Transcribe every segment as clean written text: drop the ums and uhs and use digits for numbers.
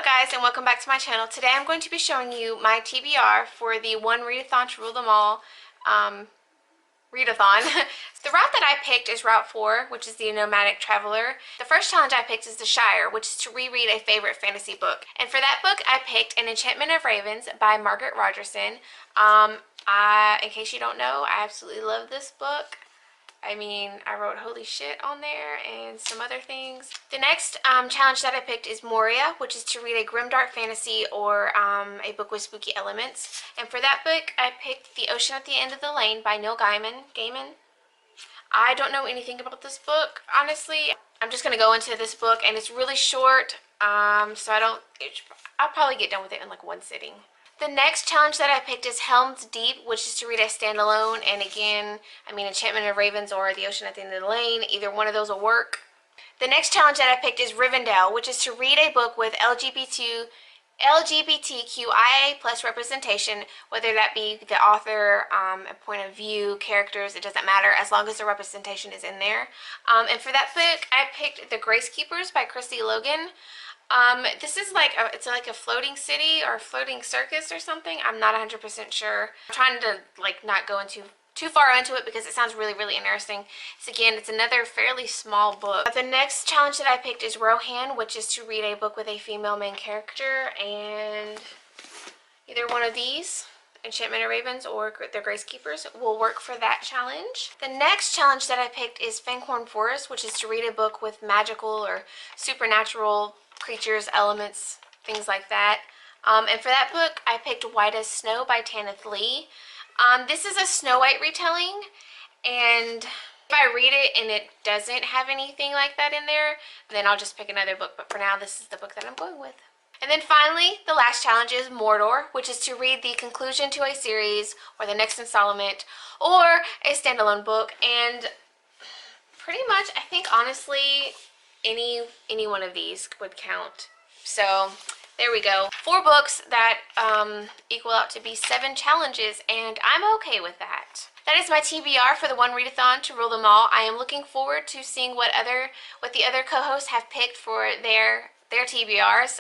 Hello guys, and welcome back to my channel. Today I'm going to be showing you my TBR for the One Readathon to Rule Them All Readathon. The route that I picked is Route 4, which is the Nomadic Traveler. The first challenge I picked is the Shire, which is to reread a favorite fantasy book. And for that book, I picked An Enchantment of Ravens by Margaret Rogerson. In case you don't know, I absolutely love this book. I mean, I wrote holy shit on there and some other things. The next challenge that I picked is Moria, which is to read a grimdark fantasy or a book with spooky elements. And for that book, I picked The Ocean at the End of the Lane by Neil Gaiman. I don't know anything about this book, honestly. I'm just going to go into this book, and it's really short, so I'll probably get done with it in like one sitting. The next challenge that I picked is Helm's Deep, which is to read a standalone, and again, I mean, Enchantment of Ravens or The Ocean at the End of the Lane, either one of those will work. The next challenge that I picked is Rivendell, which is to read a book with LGBTQIA plus representation, whether that be the author, a point of view, characters, it doesn't matter, as long as the representation is in there. And for that book, I picked The Gracekeepers by Christy Logan. This is like it's like a floating city or floating circus or something. I'm not 100% sure. I'm trying to like not go into too far into it because it sounds really interesting. It's another fairly small book. The next challenge that I picked is Rohan, which is to read a book with a female main character, and either one of these, Enchantment of Ravens or The Gracekeepers, will work for that challenge. The next challenge that I picked is Fangorn Forest, which is to read a book with magical or supernatural creatures, elements, things like that. And for that book, I picked White as Snow by Tanith Lee. This is a Snow White retelling, and if I read it and it doesn't have anything like that in there, then I'll just pick another book. But for now, this is the book that I'm going with. And then finally, the last challenge is Mordor, which is to read the conclusion to a series or the next installment or a standalone book. And pretty much, I think honestly, any one of these would count. So there we go. 4 books that equal out to be 7 challenges, and I'm okay with that. That is my TBR for the One Readathon to Rule Them All. I am looking forward to seeing what the other co-hosts have picked for their TBRs.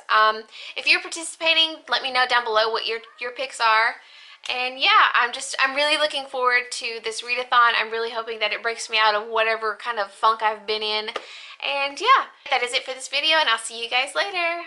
If you're participating, let me know down below what your picks are. And yeah, I'm really looking forward to this readathon. I'm really hoping that it breaks me out of whatever kind of funk I've been in. And yeah, that is it for this video, and I'll see you guys later.